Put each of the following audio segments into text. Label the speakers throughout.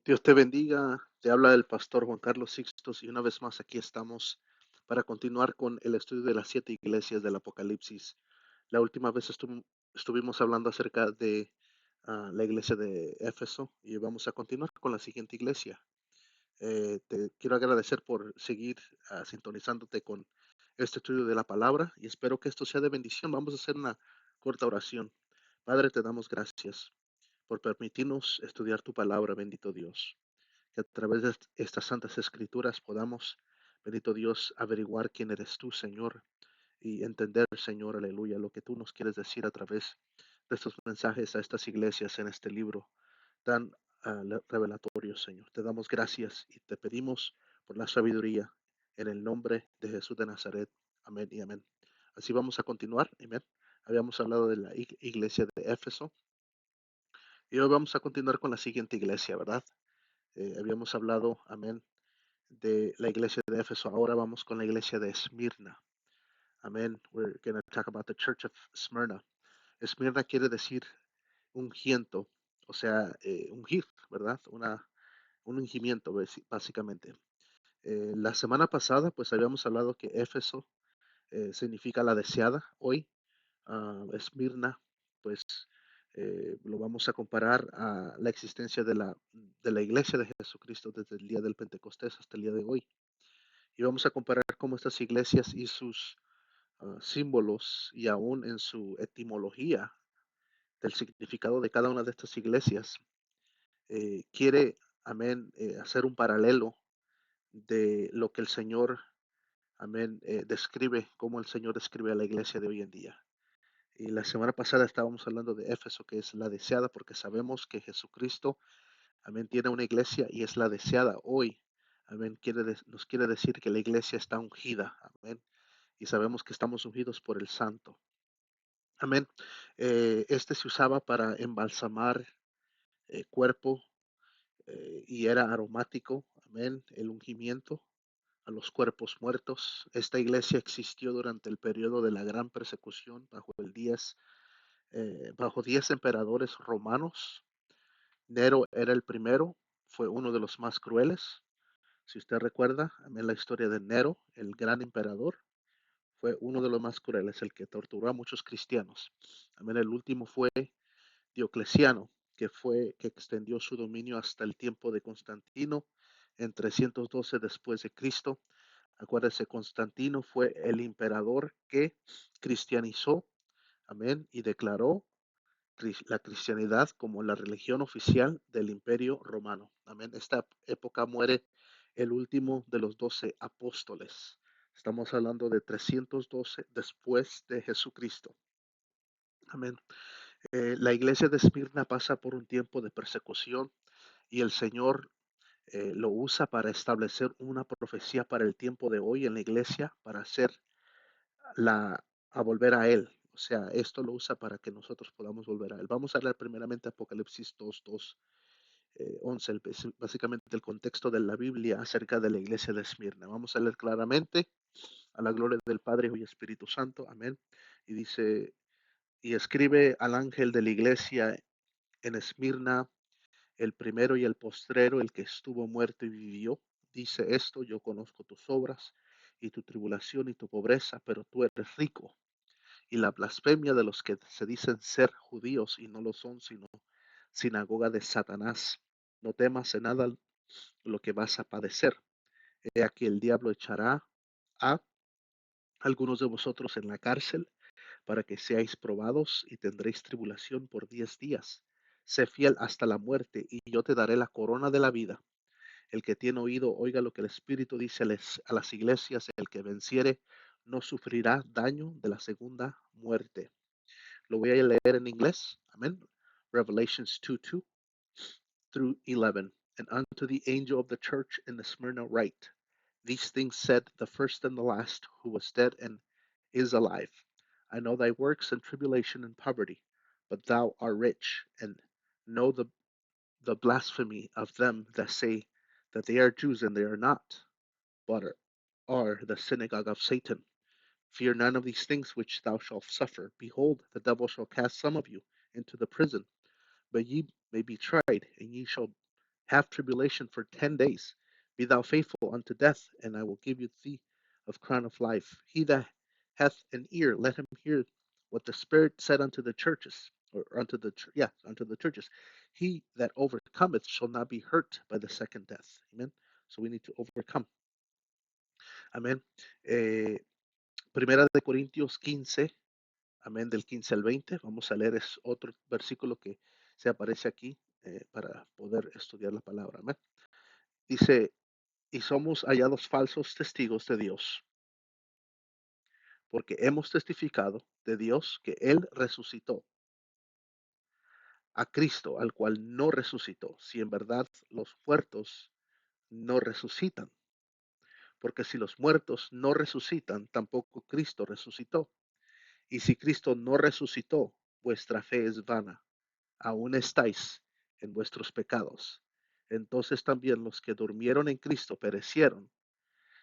Speaker 1: Dios te bendiga, te habla el pastor Juan Carlos Sixtos y una vez más aquí estamos para continuar con el estudio de las 7 iglesias del Apocalipsis. La última vez estuvimos hablando acerca de la iglesia de Éfeso y vamos a continuar con la siguiente iglesia. Te quiero agradecer por seguir sintonizándote con este estudio de la palabra y espero que esto sea de bendición. Vamos a hacer una corta oración. Padre, te damos gracias por permitirnos estudiar tu palabra, bendito Dios, que a través de estas santas escrituras podamos, bendito Dios, averiguar quién eres tú, Señor, y entender, Señor, aleluya, lo que tú nos quieres decir a través de estos mensajes a estas iglesias en este libro tan revelatorio, Señor. Te damos gracias y te pedimos por la sabiduría en el nombre de Jesús de Nazaret. Amén y amén. Así vamos a continuar. Amén. Habíamos hablado de la iglesia de Éfeso y hoy vamos a continuar con la siguiente iglesia, ¿verdad? Habíamos hablado, amén, de la iglesia de Éfeso. Ahora vamos con la iglesia de Esmirna. Amén. We're going to talk about the church of Smyrna. Esmirna quiere decir ungiento, o sea, ungir, ¿verdad? Un ungimiento, básicamente. La semana pasada, pues habíamos hablado que Éfeso significa la deseada. Hoy, Esmirna, pues lo vamos a comparar a la existencia de la iglesia de Jesucristo desde el día del Pentecostés hasta el día de hoy. Y vamos a comparar cómo estas iglesias y sus símbolos y aún en su etimología del significado de cada una de estas iglesias quiere, amén, hacer un paralelo de lo que el Señor, amén, describe, cómo el Señor describe a la iglesia de hoy en día. Y la semana pasada estábamos hablando de Éfeso, que es la deseada, porque sabemos que Jesucristo, amén, tiene una iglesia y es la deseada hoy. Amén, nos quiere decir que la iglesia está ungida. Amén. Y sabemos que estamos ungidos por el Santo. Amén. Este se usaba para embalsamar cuerpo y era aromático. Amén. El ungimiento a los cuerpos muertos. Esta iglesia existió durante el periodo de la gran persecución bajo 10 emperadores romanos. Nero era el primero, fue uno de los más crueles. Si usted recuerda, amén, la historia de Nero, el gran emperador, fue uno de los más crueles, el que torturó a muchos cristianos. Amén, el último fue Diocleciano, que extendió su dominio hasta el tiempo de Constantino en 312 después de Cristo. Acuérdese, Constantino fue el emperador que cristianizó, amén, y declaró la cristianidad como la religión oficial del Imperio Romano. Amén. Esta época muere el último de los 12 apóstoles. Estamos hablando de 312 después de Jesucristo. Amén. La iglesia de Esmirna pasa por un tiempo de persecución y el Señor lo usa para establecer una profecía para el tiempo de hoy en la iglesia, para hacer a volver a Él. O sea, esto lo usa para que nosotros podamos volver a Él. Vamos a leer primeramente Apocalipsis 2, 11, básicamente el contexto de la Biblia acerca de la iglesia de Esmirna. Vamos a leer claramente a la gloria del Padre, Hijo y Espíritu Santo. Amén. Y dice, y escribe al ángel de la iglesia en Esmirna, el primero y el postrero, el que estuvo muerto y vivió. Dice esto: yo conozco tus obras y tu tribulación y tu pobreza, pero tú eres rico, y la blasfemia de los que se dicen ser judíos y no lo son, sino sinagoga de Satanás. No temas en nada lo que vas a padecer. He aquí el diablo echará a algunos de vosotros en la cárcel para que seáis probados y tendréis tribulación por 10 días. Sé fiel hasta la muerte y yo te daré la corona de la vida. El que tiene oído, oiga lo que el Espíritu dice a las iglesias. El que venciere no sufrirá daño de la segunda muerte. Lo voy a leer en inglés. Amén. Revelations 2:2 through 11. And unto the angel of the church in the Smyrna write, these things said the first and the last, who was dead and is alive. I know thy works and tribulation and poverty, but thou art rich, and know the blasphemy of them that say that they are Jews and they are not, but are the synagogue of Satan. Fear none of these things which thou shalt suffer. Behold, the devil shall cast some of you into the prison, but ye may be tried, and ye shall have tribulation for 10 days. Be thou faithful unto death, and I will give you thee of crown of life. He that hath an ear, let him hear what the Spirit said unto the churches, or unto the churches. He that overcometh shall not be hurt by the second death. Amen. So we need to overcome. Amén. Primera de Corintios 15, amén, del 15 al 20. Vamos a leer, es otro versículo que se aparece aquí para poder estudiar la palabra. Amén. Dice, y somos hallados falsos testigos de Dios, porque hemos testificado de Dios que Él resucitó a Cristo, al cual no resucitó, si en verdad los muertos no resucitan. Porque si los muertos no resucitan, tampoco Cristo resucitó. Y si Cristo no resucitó, vuestra fe es vana. Aún estáis en vuestros pecados. Entonces también los que durmieron en Cristo perecieron.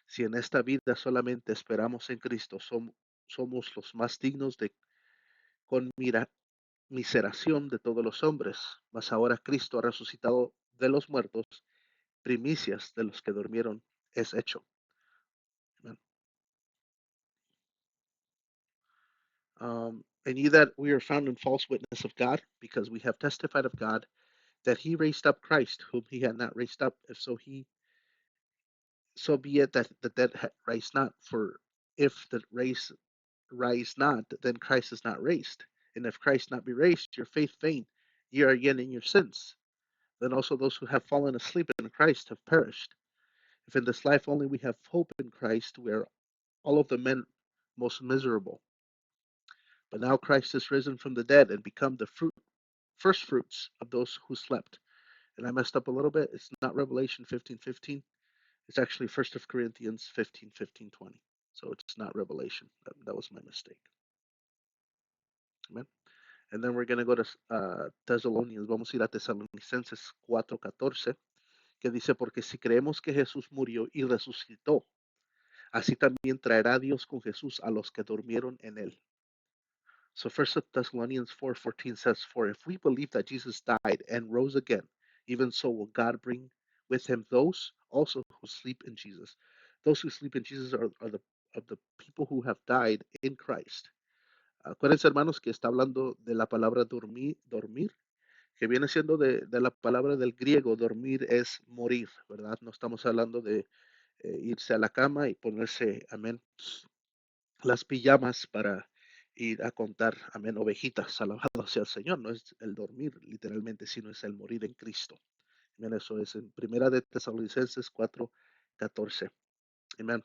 Speaker 1: Si en esta vida solamente esperamos en Cristo, somos los más dignos de conmiseración de todos los hombres. Mas ahora Cristo ha resucitado de los muertos, primicias de los que durmieron es hecho. Amen. And ye that we are found in false witness of God, because we have testified of God that he raised up Christ, whom he had not raised up, if so be it that the dead rise not. For if the rise not, then Christ is not raised. And if Christ not be raised, your faith vain, ye are again in your sins. Then also those who have fallen asleep in Christ have perished. If in this life only we have hope in Christ, we are all of the men most miserable. But now Christ is risen from the dead and become the first fruits of those who slept. And I messed up a little bit. It's not Revelation 15:15. It's actually First of Corinthians 15:20. So it's not Revelation. That was my mistake. Amen. And then we're going to go to Thessalonians. Vamos a ir a Tesalonicenses 4:14, que dice, porque si creemos que Jesús murió y resucitó, así también traerá Dios con Jesús a los que durmieron en él. So First Thessalonians 4:14 says, for if we believe that Jesus died and rose again, even so will God bring with him those also who sleep in Jesus. Those who sleep in Jesus are the people who have died in Christ. Acuérdense, hermanos, que está hablando de la palabra dormir, que viene siendo de la palabra del griego. Dormir es morir, ¿verdad? No estamos hablando de irse a la cama y ponerse, amén, las pijamas para ir a contar, amén, ovejitas, alabado sea el Señor. No es el dormir literalmente, sino es el morir en Cristo. Amén, eso es en Primera de Tesalonicenses 4:14. Amén.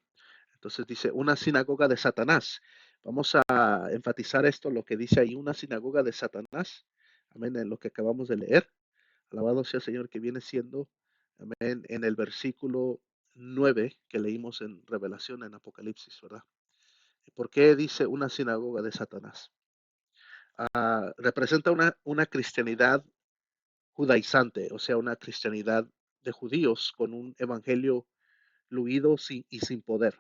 Speaker 1: Entonces dice, una sinagoga de Satanás. Vamos a enfatizar esto, lo que dice ahí, una sinagoga de Satanás. Amén, en lo que acabamos de leer. Alabado sea el Señor, que viene siendo, amén, en el versículo 9 que leímos en Revelación, en Apocalipsis, ¿verdad? ¿Por qué dice una sinagoga de Satanás? Representa una cristianidad judaizante, o sea, una cristianidad de judíos con un evangelio fluido y sin poder.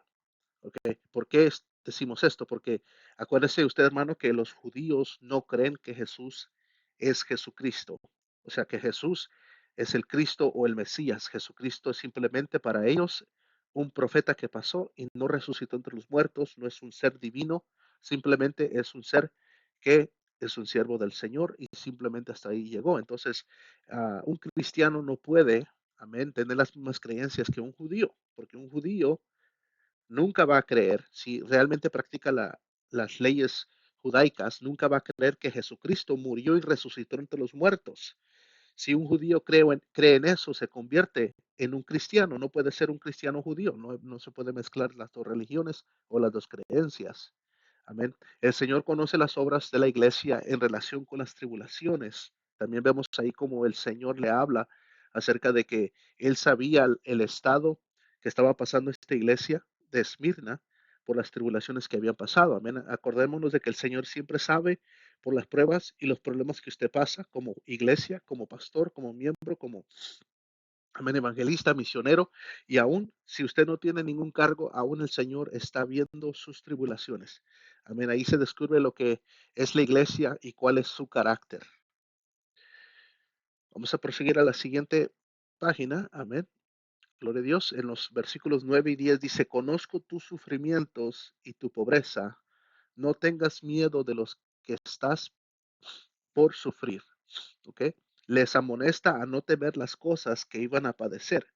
Speaker 1: ¿Okay? ¿Por qué decimos esto? Porque acuérdese usted, hermano, que los judíos no creen que Jesús es Jesucristo. O sea, que Jesús es el Cristo o el Mesías. Jesucristo es simplemente para ellos un profeta que pasó y no resucitó entre los muertos, no es un ser divino, simplemente es un ser que es un siervo del Señor y simplemente hasta ahí llegó. Entonces, un cristiano no puede, amén, tener las mismas creencias que un judío, porque un judío nunca va a creer, si realmente practica las leyes judaicas, nunca va a creer que Jesucristo murió y resucitó entre los muertos. Si un judío cree en eso, se convierte en un cristiano. No puede ser un cristiano judío. No se puede mezclar las dos religiones o las dos creencias. Amén. El Señor conoce las obras de la iglesia en relación con las tribulaciones. También vemos ahí como el Señor le habla acerca de que él sabía el estado que estaba pasando esta iglesia de Esmirna por las tribulaciones que habían pasado. Amén. Acordémonos de que el Señor siempre sabe por las pruebas y los problemas que usted pasa como iglesia, como pastor, como miembro, como, amén, evangelista, misionero, y aún si usted no tiene ningún cargo, aún el Señor está viendo sus tribulaciones. Amén. Ahí se descubre lo que es la iglesia y cuál es su carácter. Vamos a proseguir a la siguiente página, amén. Gloria a Dios, en los versículos 9 y 10 dice, conozco tus sufrimientos y tu pobreza, no tengas miedo de los que estás por sufrir, ¿ok? Les amonesta a no temer las cosas que iban a padecer.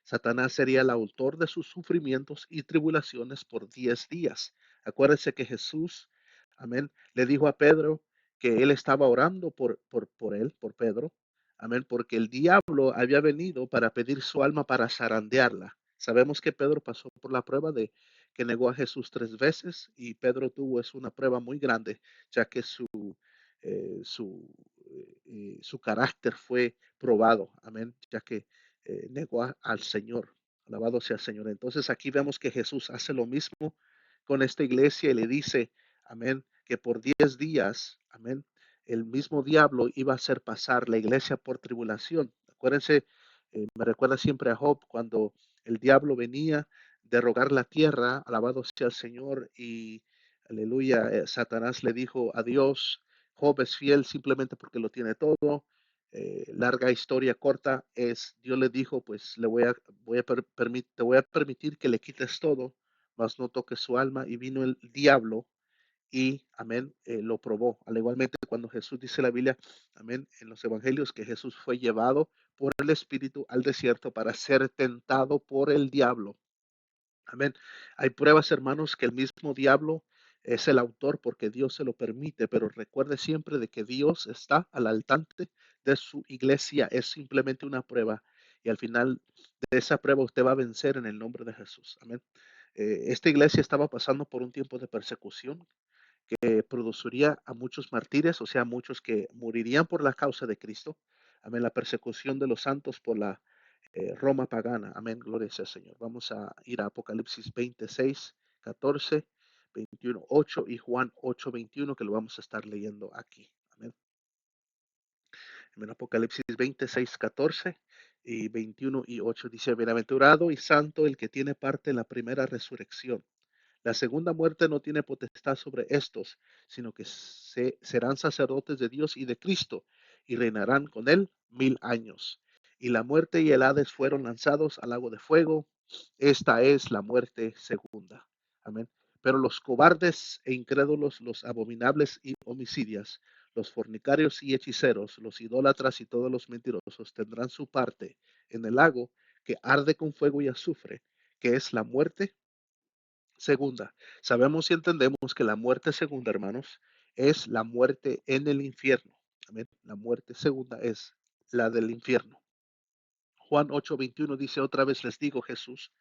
Speaker 1: Satanás sería el autor de sus sufrimientos y tribulaciones por 10 días. Acuérdense que Jesús, amén, le dijo a Pedro que él estaba orando por él, por Pedro, amén, porque el diablo había venido para pedir su alma para zarandearla. Sabemos que Pedro pasó por la prueba de que negó a Jesús 3 veces y Pedro tuvo es una prueba muy grande, ya que eh, su, su carácter fue probado, amén, ya que negó al Señor. Alabado sea el Señor. Entonces aquí vemos que Jesús hace lo mismo con esta iglesia y le dice, amén, que por 10 días, amén, el mismo diablo iba a hacer pasar la iglesia por tribulación. Acuérdense, me recuerda siempre a Job cuando el diablo venía de rogar la tierra, alabado sea el Señor, y aleluya, Satanás le dijo a Dios, Job es fiel simplemente porque lo tiene todo, larga historia corta es, Dios le dijo, pues te voy a permitir que le quites todo, mas no toques su alma. Y vino el diablo y, amén, lo probó. Al igualmente cuando Jesús dice la Biblia, amén, en los evangelios que Jesús fue llevado por el Espíritu al desierto para ser tentado por el diablo. Amén. Hay pruebas, hermanos, que el mismo diablo es el autor porque Dios se lo permite, pero recuerde siempre de que Dios está al alcance de su iglesia. Es simplemente una prueba y al final de esa prueba usted va a vencer en el nombre de Jesús. Amén. Esta iglesia estaba pasando por un tiempo de persecución que produciría a muchos mártires, o sea, muchos que morirían por la causa de Cristo. Amén. La persecución de los santos por la Roma pagana. Amén. Gloria sea al Señor. Vamos a ir a Apocalipsis 26, 14, 21, 8 y Juan 8, 21, que lo vamos a estar leyendo aquí. Amén. En Apocalipsis 26, 14 y 21 y 8 dice, bienaventurado y santo el que tiene parte en la primera resurrección. La segunda muerte no tiene potestad sobre estos, sino que serán sacerdotes de Dios y de Cristo y reinarán con él 1000 años. Y la muerte y el Hades fueron lanzados al lago de fuego. Esta es la muerte segunda. Amén. Pero los cobardes e incrédulos, los abominables y homicidias, los fornicarios y hechiceros, los idólatras y todos los mentirosos tendrán su parte en el lago que arde con fuego y azufre, que es la muerte segunda. Sabemos y entendemos que la muerte segunda, hermanos, es la muerte en el infierno. Amén. La muerte segunda es la del infierno. Juan 8:21 dice, otra vez les digo, Jesús,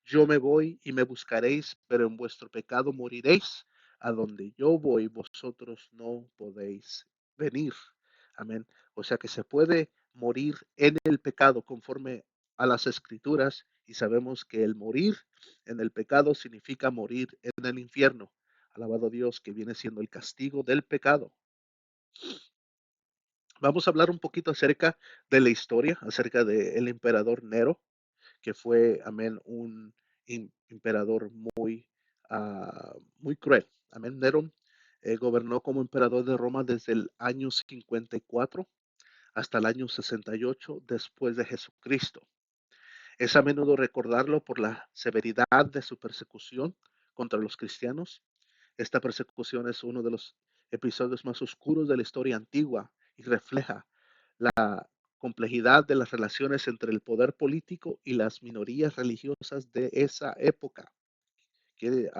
Speaker 1: yo me voy y me buscaréis, pero en vuestro pecado moriréis. A donde yo voy, vosotros no podéis venir. Amén. O sea que se puede morir en el pecado conforme a las escrituras y sabemos que el morir en el pecado significa morir en el infierno. Alabado Dios, que viene siendo el castigo del pecado. Vamos a hablar un poquito acerca de la historia, acerca del emperador Nero, que fue, amén, un emperador muy cruel. Amén. Nerón gobernó como emperador de Roma desde el año 54 hasta el año 68 después de Jesucristo. Es a menudo recordarlo por la severidad de su persecución contra los cristianos. Esta persecución es uno de los episodios más oscuros de la historia antigua y refleja la complejidad de las relaciones entre el poder político y las minorías religiosas de esa época. Quiere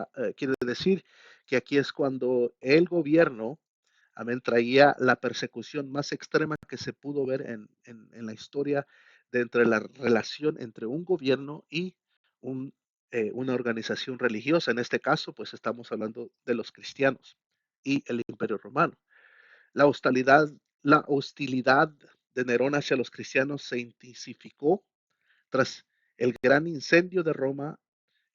Speaker 1: decir que aquí es cuando el gobierno, amén, traía la persecución más extrema que se pudo ver en la historia de entre la relación entre un gobierno y un, una organización religiosa. En este caso, pues estamos hablando de los cristianos y el imperio romano. La hostilidad, la hostilidad de Nerón hacia los cristianos se intensificó tras el gran incendio de Roma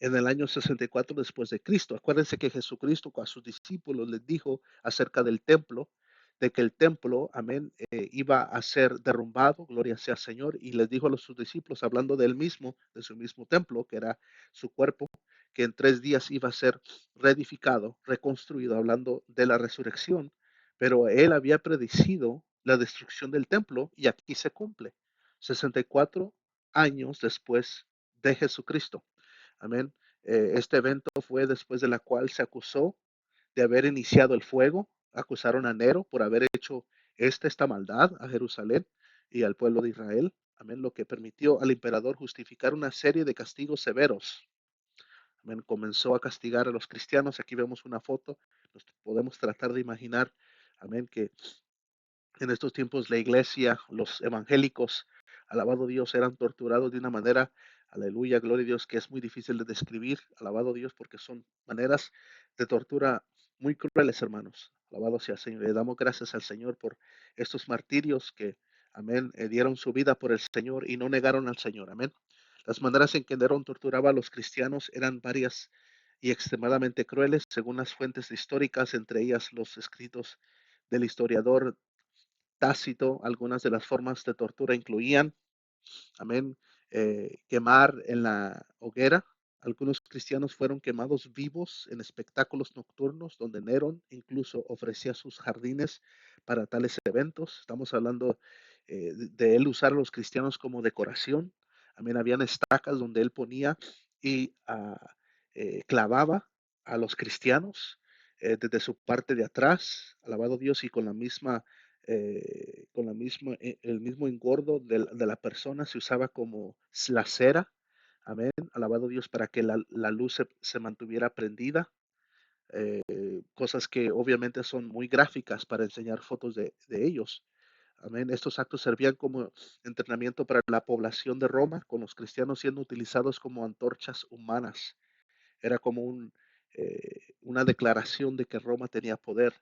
Speaker 1: en el año 64 después de Cristo. Acuérdense que Jesucristo a sus discípulos les dijo acerca del templo, de que el templo, amén, iba a ser derrumbado, gloria sea al Señor, y les dijo a sus discípulos, hablando de él mismo, de su mismo templo, que era su cuerpo, que en 3 días iba a ser reedificado, reconstruido, hablando de la resurrección, pero él había predecido la destrucción del templo y aquí se cumple. 64 años después de Jesucristo. Amén. Este evento fue después de la cual se acusó de haber iniciado el fuego, acusaron a Nero por haber hecho esta maldad a Jerusalén y al pueblo de Israel. Amén. Lo que permitió al emperador justificar una serie de castigos severos. Amén. Comenzó a castigar a los cristianos. Aquí vemos una foto. Nos podemos tratar de imaginar, amén, que en estos tiempos la iglesia, los evangélicos, alabado Dios, eran torturados de una manera, aleluya, gloria a Dios, que es muy difícil de describir, alabado Dios, porque son maneras de tortura muy crueles, hermanos. Alabado sea el Señor. Le damos gracias al Señor por estos martirios que, amén, dieron su vida por el Señor y no negaron al Señor, amén. Las maneras en que Nerón torturaba a los cristianos eran varias y extremadamente crueles, según las fuentes históricas, entre ellas los escritos del historiador Tácito. Algunas de las formas de tortura incluían, amén, quemar en la hoguera. Algunos cristianos fueron quemados vivos en espectáculos nocturnos donde Nerón incluso ofrecía sus jardines para tales eventos. Estamos hablando de él usar a los cristianos como decoración. Amén, habían estacas donde él ponía y clavaba a los cristianos desde su parte de atrás, alabado Dios, y el mismo engordo de la persona se usaba como la cera, amén, alabado Dios, para que la luz se mantuviera prendida, cosas que obviamente son muy gráficas para enseñar fotos de ellos. Amén. Estos actos servían como entrenamiento para la población de Roma, con los cristianos siendo utilizados como antorchas humanas. Era como una declaración de que Roma tenía poder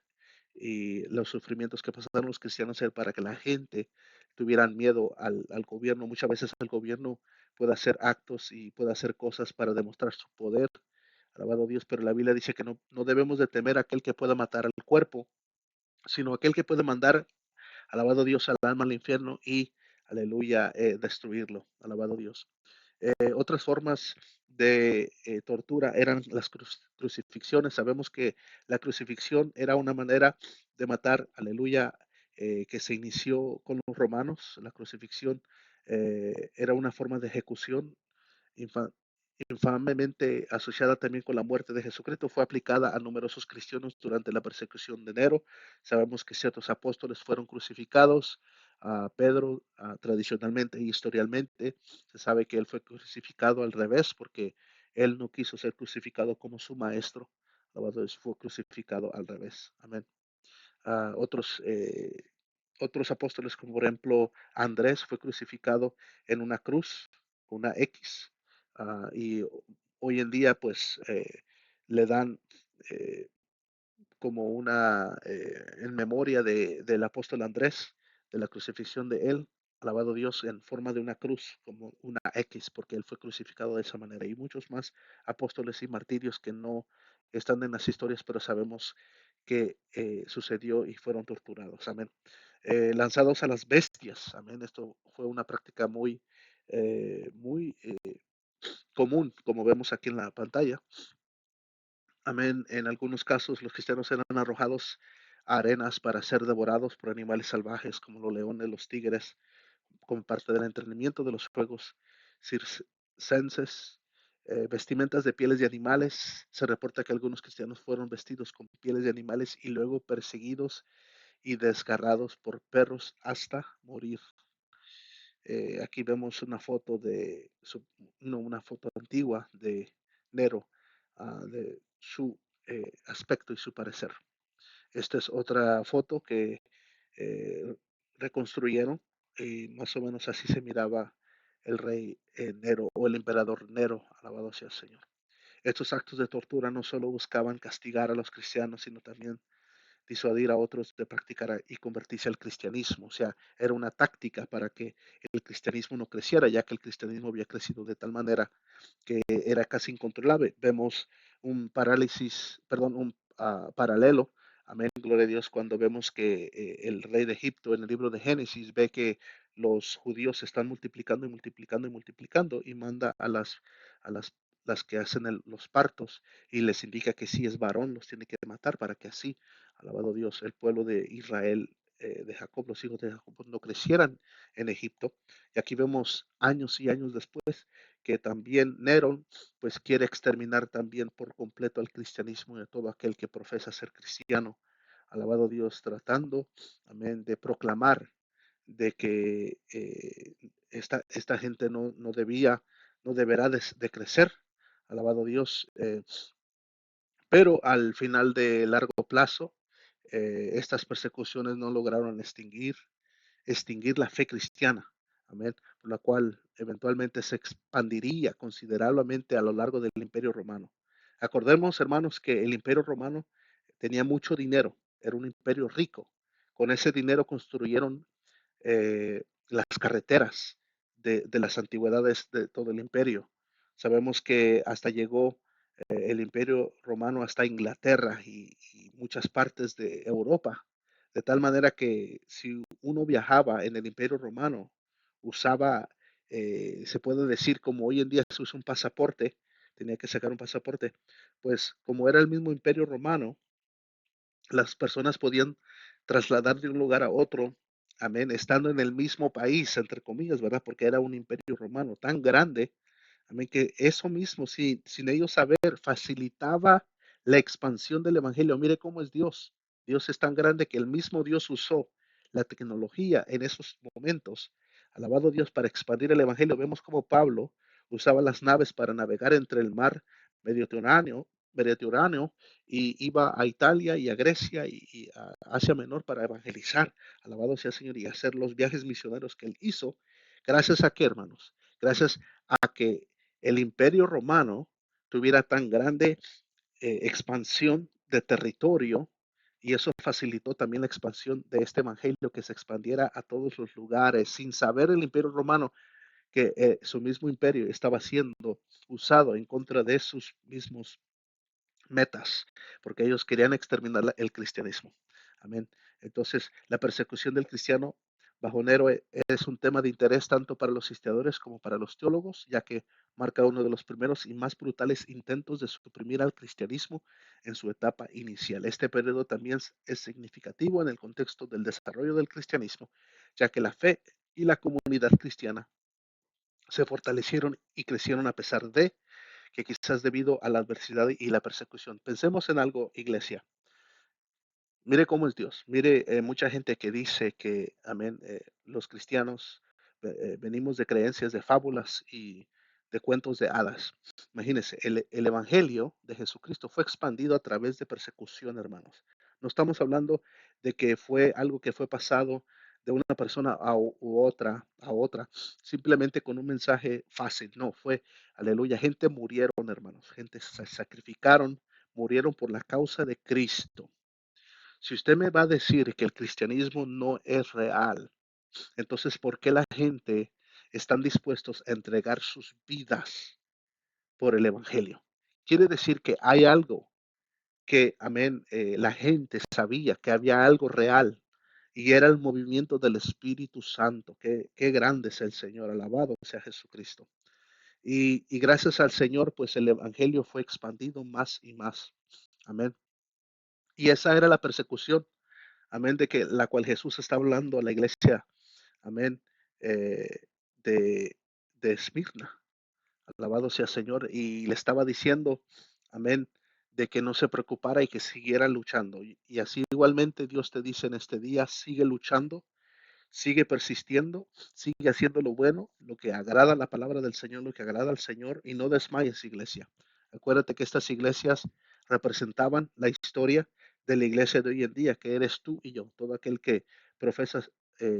Speaker 1: y los sufrimientos que pasaron los cristianos era para que la gente tuvieran miedo al gobierno. Muchas veces el gobierno puede hacer actos y puede hacer cosas para demostrar su poder. Alabado Dios, pero la Biblia dice que no debemos de temer a aquel que pueda matar al cuerpo, sino aquel que puede mandar, alabado Dios, al alma al infierno y, aleluya, destruirlo. Alabado Dios. Otras formas de tortura eran las crucifixiones. Sabemos que la crucifixión era una manera de matar, aleluya, que se inició con los romanos. La crucifixión era una forma de ejecución infa- infamemente asociada también con la muerte de Jesucristo. Fue aplicada a numerosos cristianos durante la persecución de Nero. Sabemos que ciertos apóstoles fueron crucificados. A Pedro, tradicionalmente y historialmente, se sabe que él fue crucificado al revés porque él no quiso ser crucificado como su maestro. Fue crucificado al revés. Amén. Otros apóstoles, como por ejemplo Andrés, fue crucificado en una cruz, una X, y hoy en día pues le dan eh, como en memoria del apóstol Andrés, de la crucifixión de él, alabado Dios, en forma de una cruz, como una X, porque él fue crucificado de esa manera. Y muchos más apóstoles y martirios que no están en las historias, pero sabemos que sucedió y fueron torturados. Amén. Lanzados a las bestias. Amén. Esto fue una práctica muy común, como vemos aquí en la pantalla. Amén. En algunos casos los cristianos eran arrojados a arenas para ser devorados por animales salvajes como los leones, los tigres, como parte del entrenamiento de los juegos circenses. Vestimentas de pieles de animales. Se reporta que algunos cristianos fueron vestidos con pieles de animales y luego perseguidos y desgarrados por perros hasta morir. Aquí vemos una foto una foto antigua de Nero, de su aspecto y su parecer. Esta es otra foto que eh, reconstruyeron y más o menos así se miraba el rey Nero o el emperador Nero, alabado sea el Señor. Estos actos de tortura no solo buscaban castigar a los cristianos, sino también disuadir a otros de practicar y convertirse al cristianismo. O sea, era una táctica para que el cristianismo no creciera, ya que el cristianismo había crecido de tal manera que era casi incontrolable. Vemos un paralelo, amén, gloria a Dios, cuando vemos que el rey de Egipto en el libro de Génesis ve que los judíos se están multiplicando y multiplicando y multiplicando y manda a las que hacen los partos y les indica que si es varón los tiene que matar para que así, alabado Dios, el pueblo de Israel de Jacob, los hijos de Jacob, no crecieran en Egipto. Y aquí vemos años y años después que también Nerón pues quiere exterminar también por completo al cristianismo y a todo aquel que profesa ser cristiano. Alabado Dios, tratando, amén, de proclamar de que esta gente no deberá de crecer. Alabado Dios. Pero al final de largo plazo, estas persecuciones no lograron extinguir la fe cristiana, amén, por la cual eventualmente se expandiría considerablemente a lo largo del Imperio Romano. Acordemos, hermanos, que el Imperio Romano tenía mucho dinero, era un imperio rico. Con ese dinero construyeron las carreteras de las antigüedades de todo el imperio. Sabemos que hasta llegó el imperio romano hasta Inglaterra y muchas partes de Europa, de tal manera que si uno viajaba en el imperio romano, usaba, se puede decir como hoy en día se usa un pasaporte, tenía que sacar un pasaporte, pues como era el mismo imperio romano, las personas podían trasladar de un lugar a otro, amén, estando en el mismo país, entre comillas, ¿verdad? Porque era un imperio romano tan grande, amén, que eso mismo, sin ellos saber, facilitaba la expansión del evangelio. Mire cómo es Dios. Dios es tan grande que el mismo Dios usó la tecnología en esos momentos. Alabado Dios para expandir el evangelio. Vemos como Pablo usaba las naves para navegar entre el mar Mediterráneo y iba a Italia y a Grecia y a Asia Menor para evangelizar. Alabado sea el Señor y hacer los viajes misioneros que él hizo. Gracias a qué, hermanos? Gracias a que el imperio romano tuviera tan grande expansión de territorio y eso facilitó también la expansión de este evangelio que se expandiera a todos los lugares sin saber el imperio romano que su mismo imperio estaba siendo usado en contra de sus mismos metas, porque ellos querían exterminar el cristianismo. Amén. Entonces, la persecución del cristiano bajo Nero es un tema de interés tanto para los historiadores como para los teólogos, ya que marca uno de los primeros y más brutales intentos de suprimir al cristianismo en su etapa inicial. Este periodo también es significativo en el contexto del desarrollo del cristianismo, ya que la fe y la comunidad cristiana se fortalecieron y crecieron a pesar de que quizás debido a la adversidad y la persecución. Pensemos en algo, iglesia. Mire cómo es Dios. Mire, mucha gente que dice que, amén, los cristianos venimos de creencias de fábulas y de cuentos de hadas. Imagínense, el evangelio de Jesucristo fue expandido a través de persecución, hermanos. No estamos hablando de que fue algo que fue pasado de una persona a otra, simplemente con un mensaje fácil. No, fue, aleluya, gente murieron, hermanos, gente se sacrificaron, murieron por la causa de Cristo. Si usted me va a decir que el cristianismo no es real, entonces ¿por qué la gente están dispuestos a entregar sus vidas por el evangelio? Quiere decir que hay algo que, amén, la gente sabía que había algo real y era el movimiento del Espíritu Santo. Qué grande es el Señor, alabado sea Jesucristo. Y gracias al Señor, pues el evangelio fue expandido más y más. Amén. Y esa era la persecución, amén, de que la cual Jesús está hablando a la iglesia, amén, eh, de, de Esmirna, alabado sea el Señor, y le estaba diciendo, amén, de que no se preocupara y que siguiera luchando. Y así igualmente Dios te dice en este día, sigue luchando, sigue persistiendo, sigue haciendo lo bueno, lo que agrada a la palabra del Señor, lo que agrada al Señor, y no desmayes, iglesia. Acuérdate que estas iglesias representaban la historia de la iglesia de hoy en día, que eres tú y yo, todo aquel que profesa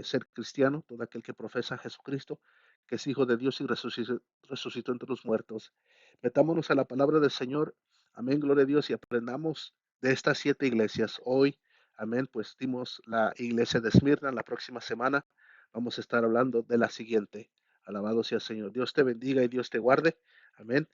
Speaker 1: ser cristiano, todo aquel que profesa a Jesucristo, que es hijo de Dios y resucitó entre los muertos. Metámonos a la palabra del Señor, amén, gloria a Dios, y aprendamos de estas 7 iglesias hoy. Amén, pues dimos la iglesia de Esmirna. La próxima semana vamos a estar hablando de la siguiente. Alabado sea el Señor. Dios te bendiga y Dios te guarde. Amén.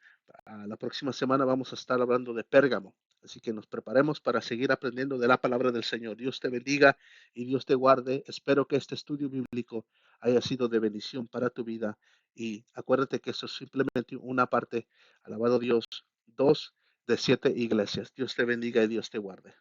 Speaker 1: La próxima semana vamos a estar hablando de Pérgamo. Así que nos preparemos para seguir aprendiendo de la palabra del Señor. Dios te bendiga y Dios te guarde. Espero que este estudio bíblico haya sido de bendición para tu vida. Y acuérdate que esto es simplemente una parte, alabado Dios, 2 de 7 iglesias. Dios te bendiga y Dios te guarde.